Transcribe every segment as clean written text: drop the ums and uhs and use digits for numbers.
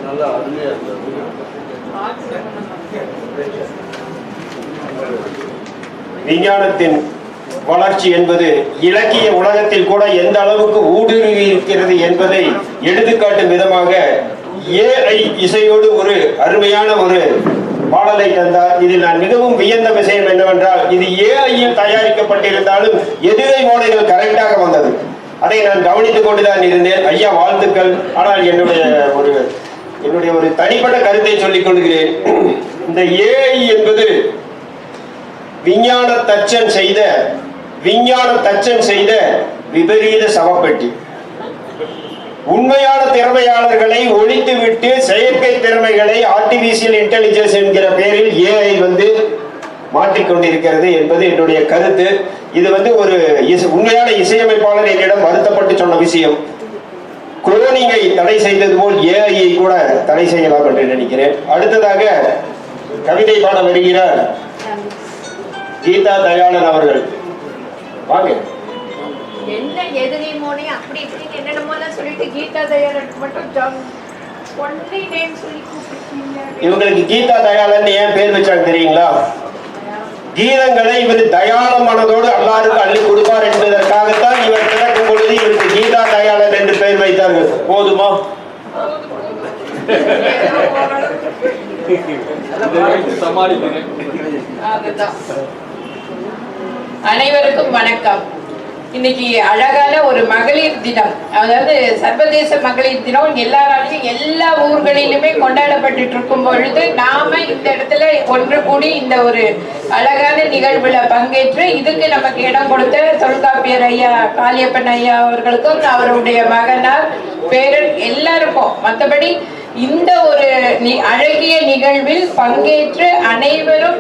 நல்லா அருமையா இருந்தது. விஞ்ஞானத்தின் வளர்ச்சி என்பது இலக்கிய உலகத்தில் கூட எந்த அளவுக்கு ஊடுருவி இருக்கிறது என்பதை எடுத்துக்காட்டும் விதமாக ஏஐ இசையோடு ஒரு அருமையான ஒரு பாடலை தந்தார். இதில் நான் மிகவும் வியந்த விஷயம் என்னவென்றால், இது ஏஐயில் தயாரிக்கப்பட்டிருந்தாலும் எதுகை மோடைகள் கரெக்டாக வந்தது. அதை நான் கவனித்துக் கொண்டுதான் இருந்தேன். ஐயா வாழ்த்துக்கள். ஆனால் என்னுடைய ஒரு தனிப்பட்ட கருத்தை சொல்லிக் கொள்கிறேன். இந்த ஏஐ என்பது விஞ்ஞான தச்சன் செய்த விபரீத சவப்பெட்டி. உண்மையான திறமையாளர்களை ஒழித்துவிட்டு செயற்கை திறமைகளை ஆர்டிபிஷியல் இன்டெலிஜென்ஸ் என்கிற பெயரில் ஏஐ மாற்றிக்கொண்டிருக்கிறது என்பது என்னுடைய கருத்து. இது ஒரு உண்மையான இசையமைப்பாளர் என்னிடம் வருத்தப்பட்டு சொன்ன விஷயம். குளோனிங்கை தடை செய்தது போல் ஏஐயை கூட தடை செய்யலாம் என்று நினைக்கிறேன். அடுத்ததாக கவிதை பாட வருகிறார் கீதா தயாளன் அவர்கள். வாங்க. என்ன எதிரி மோனே அப்படி இப்படி என்னென்னமோ சொல்லிட்டு கீதா தயாளன் மட்டும் ஒன்லி நேம் சொல்லி கூப்பிட்டீங்க. இவங்களுக்கு கீதா தயாளன் ஏன் பேர் வச்சாங்க தெரியுங்களா? கீதங்களை இவர் தயாள மனதோடு எல்லாருக்கும் அள்ளி கொடுப்பார் என்பதற்காகத்தான் இவர் பிறக்கும் பொழுது இவருக்கு கீதா தயாளன் என்று பெயர் வைத்தார்கள். போதுமா? அனைவருக்கும் வணக்கம். இன்னைக்கு அழகான ஒரு மகளிர் தினம், அதாவது சர்வதேச மகளிர் தினம் எல்லாராலையும் எல்லா ஊர்களிலுமே கொண்டாடப்பட்டு இருக்கும் பொழுது நாம இந்த இடத்துல ஒன்று கூடி இந்த ஒரு அழகான நிகழ்வுல பங்கேற்று இதுக்கு நமக்கு இடம் கொடுத்த தொல்காப்பியர் ஐயா காளியப்பன் ஐயா அவர்களுக்கும் அவருடைய மகனார் பேரன் எல்லாருக்கும், மற்றபடி இந்த ஒரு அழகிய நிகழ்வில் பங்கேற்று அனைவரும்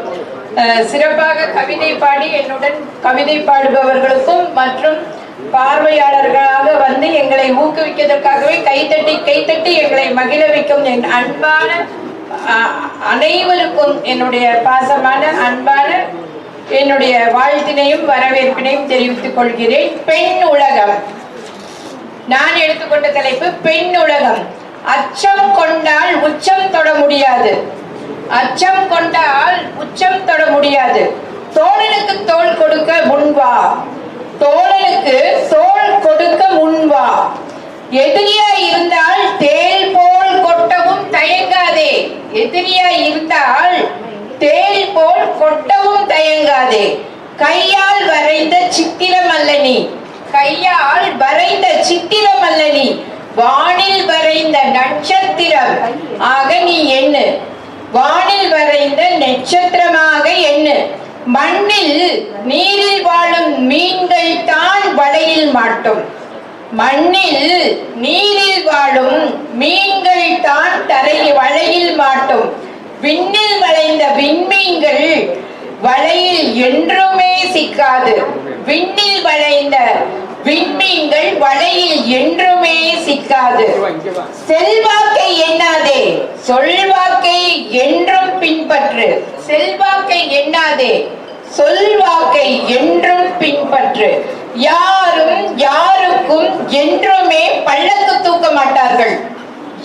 சிறப்பாக கவிதை பாடி என்னுடன் கவிதை பாடுபவர்களுக்கும் மற்றும் பார்வையாளர்களாக எங்களை ஊக்குவிப்பதற்காகவே கைத்தட்டி எங்களை மகிழ வைக்கும் என் அன்பான அனைவருக்கும் என்னுடைய பாசமான அன்பான என்னுடைய வாழ்த்தினையும் வரவேற்பினையும் தெரிவித்துக் கொள்கிறேன். பெண் உலகம். நான் எடுத்துக்கொண்ட தலைப்பு பெண் உலகம். அச்சம் கொண்டால் உச்சம் தொட முடியாது. அச்சம் கொண்டால் உச்சம் தொட முடியாது. தோழனுக்கு தோள் கொடுக்க முன்வா. தோழனுக்கு தோள் கொடுக்க முன்வா. எதிரியாய் இருந்தால் தேள் போல் கொட்டவும் தயங்காதே. எதிரியாய் இருந்தால் தேள் போல் கொட்டவும் தயங்காதே. கையால் வரைந்த சித்திரம் அல்ல நீ. கையால் வரைந்த சித்திரம் அல்ல நீ. வானில் வரைந்த நட்சத்திரம் ஆக நீ எண்ணு. வானில் வரைந்த நட்சத்திரமாக எண்ணு. மண்ணில் நீரில் வாழும் மீன்கள் தான் வலையில் மாட்டும். மண்ணில் நீரில் வாழும் மீன்கள் தான் வலையில் மாட்டும். விண்ணில் வளைந்த விண்மீன்கள் வலையில் என்றுமே சிக்காது. விண்ணில் வளைந்த விண்மீன்கள் வலையில் என்றுமே சிக்காது. செல்வாக்கை எண்ணாதே, சொல்வாக்கை என்றும் பின்பற்று. செல்வாக்கை எண்ணாதே, சொல்வாக்கை என்றும் பின்பற்று. யாரும் யாருக்கும் என்றுமே பள்ளக்கு தூக்க மாட்டார்கள்.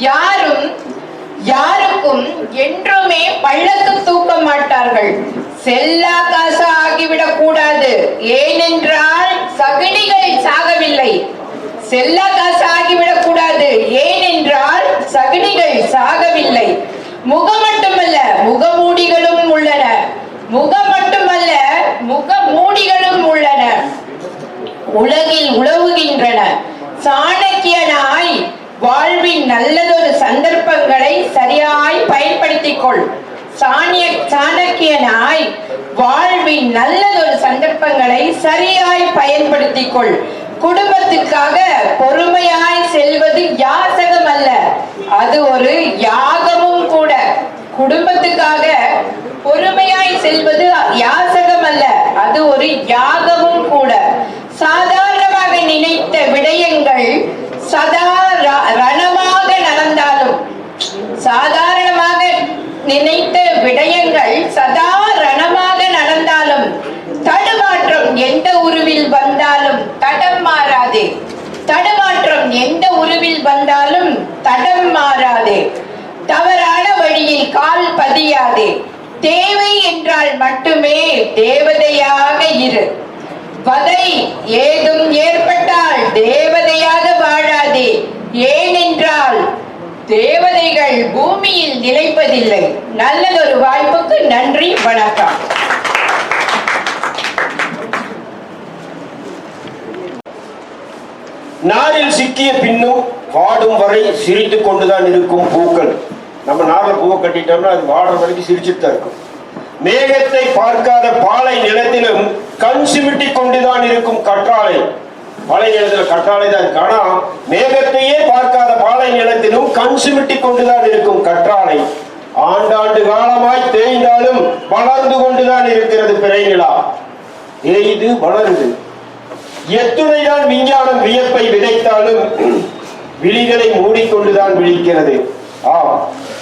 யாரும் யாருக்கும் என்றுமே பள்ளக்கு தூக்க மாட்டார்கள். செல்லா காசு ஆகிவிடக் கூடாது. ஏனென்றால் சகுனிகள் சாகவில்லை. செல்லா காசு ஆகிவிடக் கூடாது. ஏனென்றால் சகுனிகள் சாகவில்லை. முகம் மட்டுமல்ல முகமூடிகளும் உள்ளன. முகம் மட்டுமல்ல முகமூடிகளும் உள்ளன. உலகில் உலவுகின்றன. சாணக்கியனாய் வாழ்வின் நல்லதொரு சந்தர்ப்பங்களை சரியாய் பயன்படுத்திக் கொள். சாணக்கியனாய் வாழ்வின் நல்லதொரு சந்தர்ப்பங்களை சரியாய் பயன்படுத்திக் கொள். குடும்பத்துக்காக பொறுமையாய் செல்வது யாசகம் அல்ல, அது ஒரு யாகமும் கூட. குடும்பத்துக்காக பொறுமையாய் செல்வது யாசகம் அல்ல, அது ஒரு யாகமும் கூட. சாதாரணமாக நினைத்த விடயங்கள் சதா ரணமாக நடந்தாலும், சாதாரணமாக நினைத்த விடயங்கள் சதா ரணமாக நடந்தாலும், தடுமாற்றம் எந்த உருவில் வந்தாலும் தடம் மாறாதே. தடுமாற்றம் எந்த உருவில் வந்தாலும் தடம் மாறாதே, தவறான வழியில் கால் பதியாதே, தேவை என்றால் மட்டுமே தேவதையாக இரு. வதை ஏதும் ஏற்பட்டால் தேவதையாக வாழாதே, ஏனென்றால் தேவதைகள் பூமியில் நிலைப்பதில்லை. நல்லதொரு வாய்ப்புக்கு நன்றி, வணக்கம். நாரில் சிக்கிய பின்னும் வாடும் வரை சிரித்துக் கொண்டுதான் இருக்கும் பூக்கள். நம்ம நாரில் பூவை கட்டிட்டோம்னா அது வாடுற வரைக்கும் சிரிச்சுட்டு தான் இருக்கும். மேகத்தை பார்க்காத பாலை நிலத்திலும் கண் சிமிட்டி கொண்டுதான் இருக்கும் கற்றாழை. பாலை நிலத்தில் கற்றாழை தான் இருக்கு. ஆனா மேகத்தையே பார்க்காத பாலை நிலத்திலும் கண் சிமிட்டி கொண்டுதான் இருக்கும் கற்றாழை. ஆண்டாண்டு காலமாய் தேய்ந்தாலும் வளர்ந்து கொண்டுதான் இருக்கிறது பிறை நிலா. தேய்து வளருது. எத்துணைதான் விஞ்ஞானம் வியப்பை விதைத்தாலும் விழிகளை மூடிக்கொண்டுதான் விழிக்கிறது.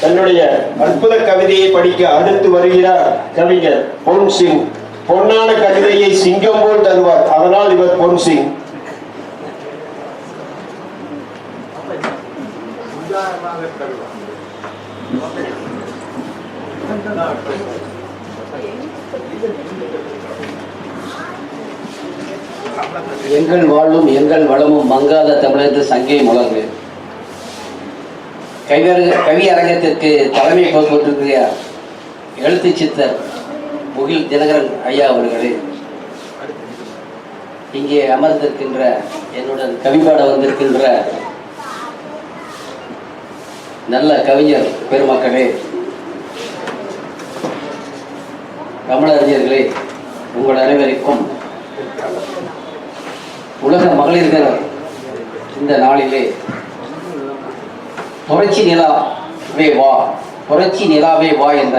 தன்னுடைய அற்புத கவிதையை படிக்க அடுத்து வருகிறார் கவிஞர் பொன் சிங். பொன்னான கவிதையை சிங்கம் போல் தருவார், அதனால் இவர் பொன் சிங். எங்கள் வாழ்வும் எங்கள் வளமும் மங்காத தமிழகத்து சங்கை முழங்கு. கவி அரங்கத்திற்கு தலைமை பொறுப்பேற்றிருக்கிற எழுத்து சித்தர் முகில் தினகரன் ஐயா அவர்களே, இங்கே அமர்ந்திருக்கின்ற என்னுடன் கவிபாட வந்திருக்கின்ற நல்ல கவிஞர் பெருமக்களே, தமிழறிஞர்களே, உங்கள் அனைவருக்கும் உலக மகளிர் தின இந்த நாளிலே புரட்சி நிலாவே வா, புரட்சி நிலாவே வா என்ற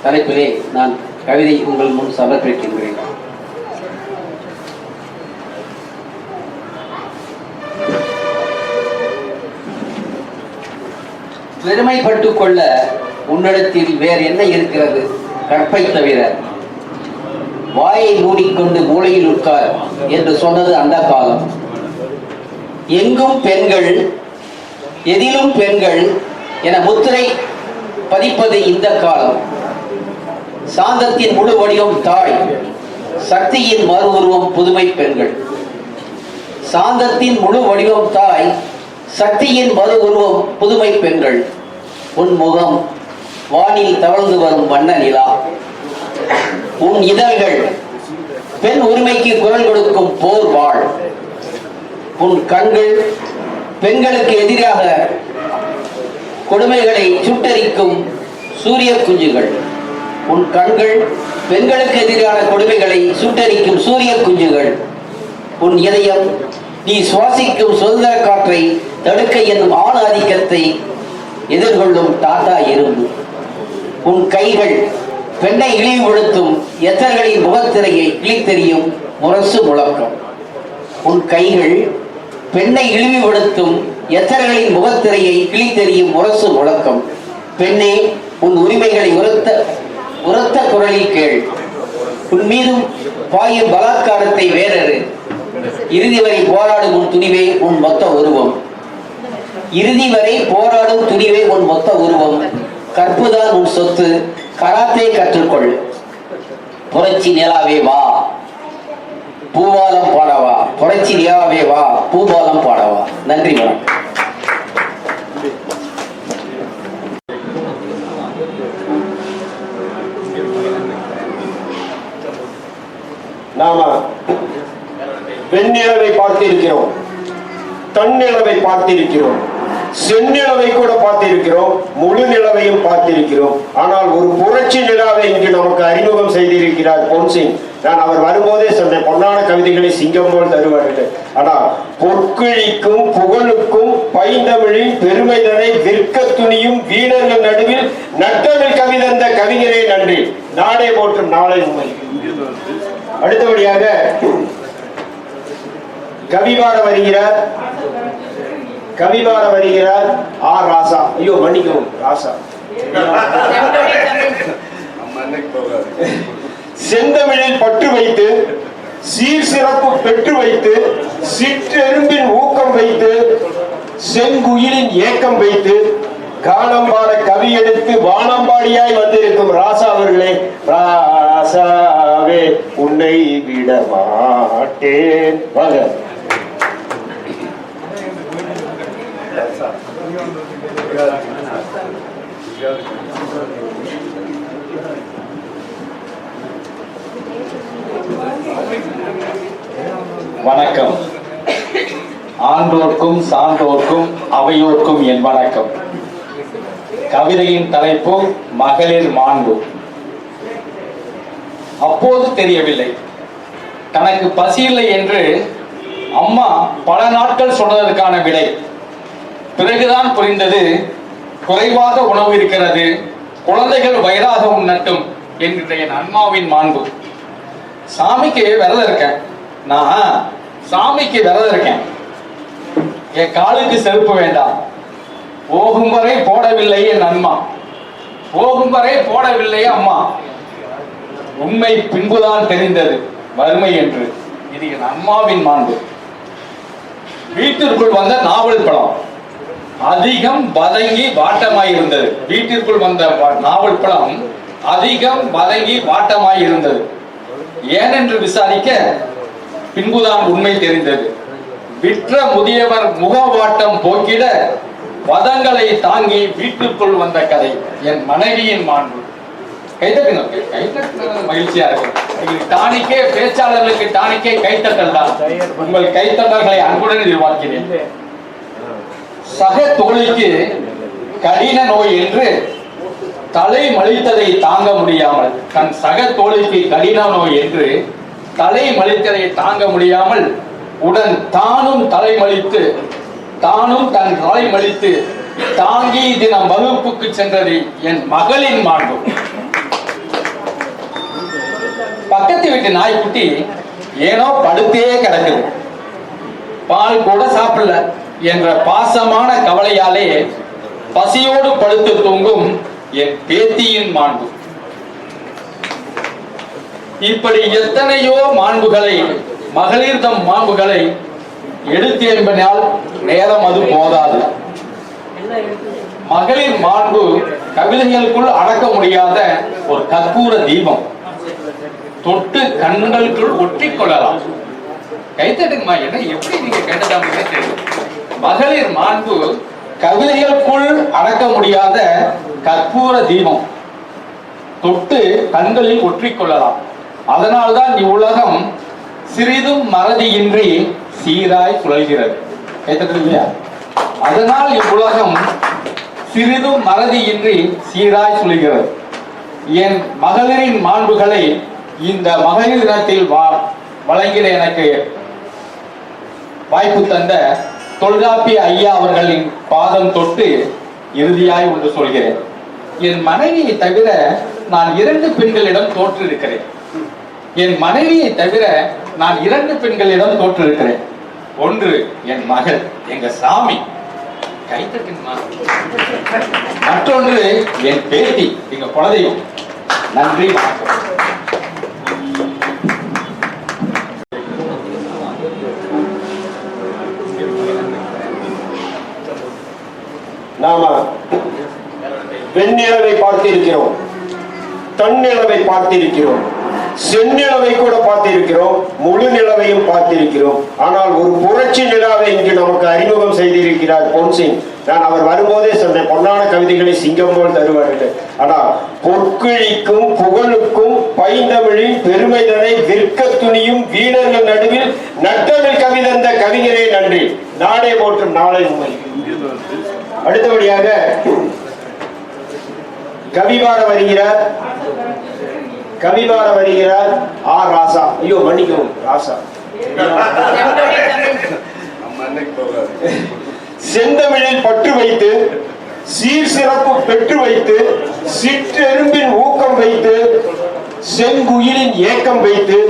தலைப்பிலே நான் கவிதை உங்கள் முன் சமர்ப்பிக்கின்றேன். பெருமைப்பட்டுக் கொள்ள உன்னிடத்தில் வேறு என்ன இருக்கிறது கற்பை தவிர? வாயை மூடிக்கொண்டு மூளையில் உட்கார் என்று சொன்னது அந்த காலம். எங்கும் பெண்கள், எதிலும் பெண்கள் என முத்திரை பதிப்பது இந்த காலம். சாந்தத்தின் முழு வடிவம் தாய், சக்தியின் மறு உருவம் புதுமை பெண்கள். சாந்தத்தின் முழு வடிவம் தாய், சக்தியின் மறு உருவம் புதுமை பெண்கள். உன் முகம் வானில் தவழ்ந்து வரும் வண்ண நிலா. உன் இதழ்கள் பெண் உரிமைக்கு குரல் கொடுக்கும் போர் வாழ். உன் கண்கள் பெண்களுக்கு எதிராக கொடுமைகளை சுட்டரிக்கும் சூரிய குஞ்சுகள். உன் கண்கள் பெண்களுக்கு எதிரான கொடுமைகளை சுட்டரிக்கும் சூரிய குஞ்சுகள். உன் இதயம் நீ சுவாசிக்கும் சுதந்திர காற்றை தடுக்க என்னும் ஆண் ஆதிக்கத்தை எதிர்கொள்ளும் டாடா எறும்பு. உன் கைகள் பெண்ணை இழிவுபடுத்தும் எத்தர்களின் முகத்திரையை கிழித்தெறியும் முரசு முழக்கம். உன் கைகள் பெண்ணை இழிவுபடுத்தும் எத்தர்களின் முகத்திரையை கிழித்தெறியும் முரசு முழக்கம். பெண்ணே, உன் உரிமைகளை உரத்த குரலில் கேள். உன் மீதும் பாயும் பலாத்காரத்தை வேறறு. இறுதி வரை போராடும் உன் துணிவே உன் மொத்த உருவம். இறுதி வரை போராடும் துணிவே உன் மொத்த உருவம். கற்புதான் உன் சொத்து, கராத்தே கற்றுக்கொள். புரட்சி நிலாவே வா, பூபாலம் பாடவா. புரட்சி நிலாவே வா, பூபாலம் பாடவா. நன்றி, வணக்கம். நாம வெண்ணிலவை பார்த்திருக்கிறோம், தன்னிலவை பார்த்திருக்கிறோம், செந்நிலவை கூட பார்த்திருக்கிறோம், முழு நிலவையும் பார்த்திருக்கிறோம். ஆனால் ஒரு புரட்சி நிலாவை இங்கு நமக்கு அறிமுகம் செய்திருக்கிறார் பொன் சிங். நான் அவர் வரும்போதே சொன்னேன், பொன்னான கவிதைகளை சிங்கம் போல் தருவார்கள். ஆனா பொற்கிழிக்கும் புகழுக்கும் பைந்தமிழின் பெருமைதனை விற்க துணியும் வீரர்கள் நடுவில் நட்டமிழ் கவிதந்த கவிஞரே நன்றி. நாடே போற்றும் நாளை உண்மை. அடுத்தபடியாக கவிபாட வருகிறார் ஆர் ராசா. ஐயோ மன்னிக்கவும், ராசா. செந்தமிழில் பற்று வைத்து, சீர் சிறப்பு பெற்று வைத்து, சிற்றெரும்பின் ஊக்கம் வைத்து, செங்குயிலின் ஏக்கம் வைத்து கானம்பாட கவி எடுத்து வானம்பாடியாய் வந்திருக்கும் ராசா அவர்களே, ராசாவே உன்னை விட மாட்டேன். வாங்க. வணக்கம். ஆண்டோர்க்கும் சான்றோர்க்கும் அவையோர்க்கும் என் வணக்கம். கவிதையின் தலைப்பு மகளிர் மாண்பு. அப்போது தெரியவில்லை, தனக்கு பசியில்லை என்று அம்மா பல நாட்கள் சொன்னதற்கான விடை. பிறகுதான் புரிந்தது, குறைவாக உணவு இருக்கிறது, குழந்தைகள் வயிறாக உண்ணட்டும் என்கிற என் அம்மாவின் மாண்பு. சாமிக்கு விரதம் இருக்கேன், நான் சாமிக்கு விரதம் இருக்கேன். என் காலுக்கு செருப்பு வேண்டாம், போகும் வரை போடவில்லை என் அம்மா, போகும் வரை போடவில்லை அம்மா. உண்மை பின்புதான் தெரிந்தது வறுமை என்று. இது என் அம்மாவின் மாண்பு. வீட்டிற்குள் வந்த நாவல் பழம் அதிகம் வதங்கி வாட்டமாய் இருந்தது. வீட்டிற்குள் வந்த நாவல் பழம் அதிகம் வதங்கி வாட்டமாய் இருந்தது. ஏனென்று விசாரிக்க பின்புதான் உண்மை தெரிந்தது. விற்ற முதியவர் முகவாட்டம் போக்கிட வதங்களை தாங்கி வீட்டுக்குள் வந்த கதை என் மனைவியின் மாண்பு. கைத்தட்டுங்க, கைத்தட்டுங்க, மகிழ்ச்சியா இருக்கு. டானிக்கே, பேச்சாளர்களுக்கு டானிக்கே கைத்தட்டல் தான். உங்கள் கைத்தட்டல்களை அன்புடன் எதிர்பார்க்கிறேன். சக தோழிக்கு கடின நோய் என்று தலை மலித்ததை தாங்க முடியாமல், தன் சக தோழிக்கு கடின நோய் என்று தலை மலித்ததை தாங்க முடியாமல் உடன் தானும் தலை மலித்து, தானும் தன் தலை மலித்து தாங்கி தினம் வகுப்புக்கு சென்றது என் மகளின் மாண்பு. பக்கத்து வீட்டு நாய்க்குட்டி ஏனோ படுத்தே கிடக்குது, பால் கூட சாப்பிடல என்ற பாசமான கவலையாலே பசியோடு படுத்து தூங்கும் என் பேத்தியின் மாண்பு. இப்படி எத்தனையோ மாண்புகளை, மகளிர் தம் மாண்புகளை எடுத்து என்பதால் நேரம் அது போதாது. மகளிர் மாண்பு கவிதைகளுக்குள் அடக்க முடியாத ஒரு கற்பூர தீபம். தொட்டு கண்களுக்குள் ஒட்டிக் கொள்ளலாம். கைத்தட்டுமா, என்ன எப்படி நீங்க கேட்டதாமே தெரியும். மகளிர் மாண்பு கவிதைகளுக்குள் அடக்க முடியாத கற்பூர தீபம். தொட்டு கண்களில் ஒற்றிக் கொள்ளலாம். அதனால்தான் இவ்வுலகம் சிறிதும் மறதியின்றி சீராய் சுழல்கிறது. கைத்தட்டுலையா? அதனால் இவ்வுலகம் சிறிதும் மறதியின்றி சீராய் சுழல்கிறது. என் மகளிரின் மாண்புகளை இந்த மகளிர் தினத்தில் வழங்கிட எனக்கு வாய்ப்பு தந்த தொல்காப்பிய ஐயா அவர்களின் பாதம் தொட்டு இறுதியாய் ஒன்று சொல்கிறேன். என் மனைவியை தவிர நான் 2 பெண்களிடம் தோற்றிருக்கிறேன். என் மனைவியை தவிர நான் 2 பெண்களிடம் தோற்றிருக்கிறேன். ஒன்று என் மகள், எங்க சாமி, கைத்தட்டுமா. மற்றொன்று என் பேத்தி, எங்க குலதெய்வம். நன்றி, வணக்கம். நாம வெண்ணிலவை பார்த்திருக்கிறோம், தன்னிலவை பார்த்திருக்கிறோம், செந்நிலவை கூட பார்த்திருக்கிறோம், முழு நிலவையும் பார்த்திருக்கிறோம். ஆனால் ஒரு புரட்சி நிலாவை இங்கு நமக்கு அறிமுகம் செய்திருக்கிறார் பொன்சிங். நான் அவர் வரும்போதே சொன்னேன், பொன்னான கவிதைகளை சிங்கம் போல் தருவார்கள். ஆனால் பொற்கிழிக்கும் புகழுக்கும் பைந்தமிழின் பெருமைதனை விற்க துணியும் வீரர்கள் நடுவில் நட்டமிழ் கவிதந்த கவிஞரே நன்றி. நாடே போற்றும் நாளை உண்மை. அடுத்தபடியாக கவிபாட வருகிறார் ஆர் ராசா. ஐயோ மன்னிக்கவும், ராசா. செந்தமிழில் பற்று வைத்து, சீர் சிறப்பு பெற்று வைத்து, சிற்றெரும்பின் ஊக்கம் வைத்து, செங்குயிலின் ஏக்கம் வைத்து,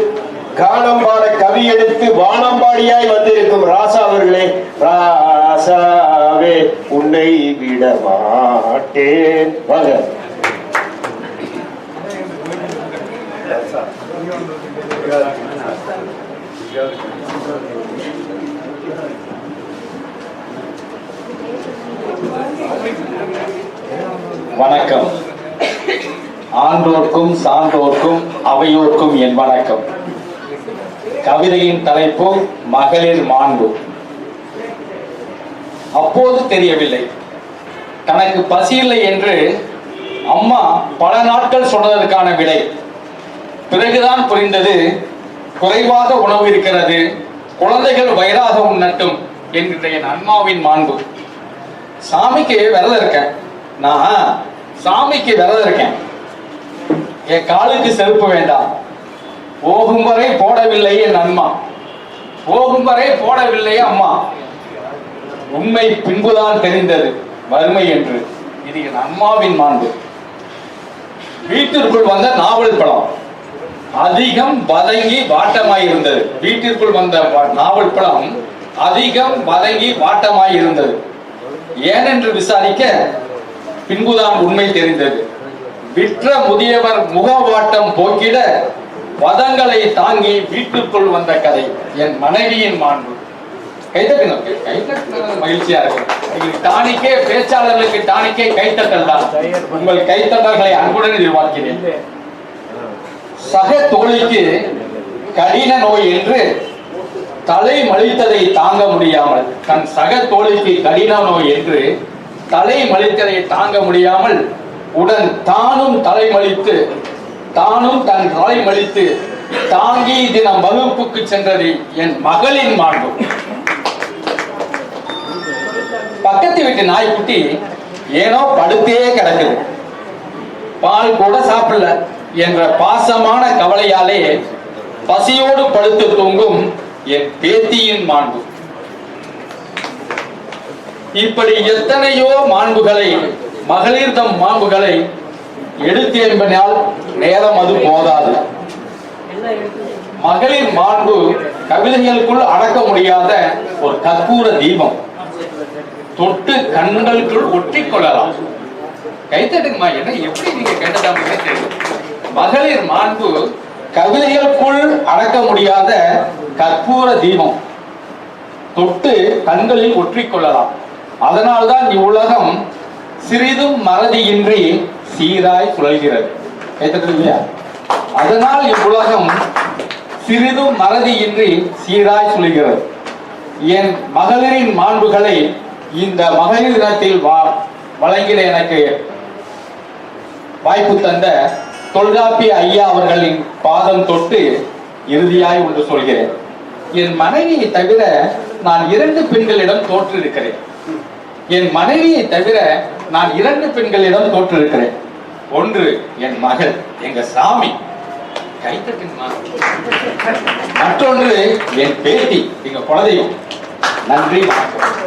கானம்பாட கவி எடுத்து வானம்பாடியாய் வந்திருக்கும் ராசா அவர்களே, ராசாவே உன்னை விட மாட்டேன். வாங்க. வணக்கம். ஆன்றோர்க்கும் சான்றோர்க்கும் அவையோர்க்கும் என் வணக்கம். கவிதையின் தலைப்பு மகளிர் மாண்பு. அப்போது தெரியவில்லை, தனக்கு பசியில்லை என்று அம்மா பல நாட்கள் சொன்னதற்கான விடை. பிறகுதான் புரிந்தது, குறைவாக உணவு இருக்கிறது, குழந்தைகள் வயிறாக உண்ணட்டும் என்கிற என் அம்மாவின் மாண்பு. சாமிக்கு விரதம் இருக்கேன், நான் சாமிக்கு விரதம் இருக்கேன். என் காலுக்கு செருப்பு வேண்டாம், போகும் வரை போடவில்லை என் அம்மா, போகும் வரை போடவில்லை அம்மா. உண்மை பின்புதான் தெரிந்தது வறுமை என்று. இது என் அம்மாவின் மாண்பு. வீட்டிற்குள் வந்த நாவல் பழம் அதிகம் வதங்கி வாட்டமாய் இருந்தது. வீட்டிற்குள் வந்த நாவல் பழம் அதிகம் வதங்கி வாட்டமாய் இருந்தது. ஏனென்று விசாரிக்க பின்புதான் உண்மை தெரிந்தது. விற்ற முதியவர் முகவாட்டம் போக்கிட வதங்களை தாங்கி வீட்டுக்குள் வந்த கதை என் மனைவியின் மாண்பு. கைத்தட்டுங்க, மகிழ்ச்சியா இருக்கு. டானிக்கே பேச்சாளர்களுக்கு டானிக்கே கைத்தட்டல் தான். உங்கள் கைத்தட்டல்களை அன்புடன் எதிர்பார்க்கிறேன். சக தோழிக்கு கடின நோய் என்று தலை மலித்ததை தாங்க முடியாமல், தன் சக தோழிக்கு கடின நோய் என்று தலை மலித்ததை தாங்க முடியாமல் உடன் தானும் தலை மலித்து, தானும் தன் தலை மலித்து தாங்கி தினம் வகுப்புக்கு சென்றது என் மகளின் மாண்பு. பக்கத்து வீட்டு நாய்க்குட்டி ஏனோ படுத்தே கிடக்குது, பால் கூட சாப்பிடல என்ற பாசமான கவலையாலே பசியோடு படுத்து தூங்கும் என் பேத்தியின் மாண்பு. இப்படி எத்தனையோ மாண்புகளை, மகளிர் தம் மாண்புகளை எடுத்து என்பதால் நேரம் அது போதாது. மகளிர் மாண்பு கவிதைகளுக்குள் அடக்க முடியாத ஒரு கற்பூர தீபம். தொட்டு கண்களுக்குள் ஒற்றிக் கொள்ளலாம். கைத்தட்டுங்கம்மா, என்ன எப்படி நீங்க கேட்டதாமே தெரியும். மகளிர் மாண்பு கவிதைகளுக்குள் அடக்க முடியாத கற்பூர தீபம். தொட்டு கண்களில் ஒற்றிக் கொள்ளலாம். அதனால்தான் இவ்வுலகம் சிறிதும் மறதியின்றி சீராய் சுழல்கிறது. கைத்தட்டுங்க. அதனால் இவ்வுலகம் சிறிதும் மறதியின்றி சீராய் சுழல்கிறது. என் மகளிரின் மாண்புகளை இந்த மகளிர் தினத்தில் வழங்கிட எனக்கு வாய்ப்பு தந்த தொல்காப்பிய ஐயா அவர்களின் பாதம் தொட்டு இறுதியாய் ஒன்று சொல்கிறேன். என் மனைவியை தவிர நான் 2 பெண்களிடம் தோற்றிருக்கிறேன். என் மனைவியை தவிர நான் 2 பெண்களிடம் தோற்றிருக்கிறேன். ஒன்று என் மகள், எங்க சாமி, கைத்தட்டுமா. மற்றொன்று என் பேத்தி, எங்க குலதெய்வம். நன்றி, வணக்கம்.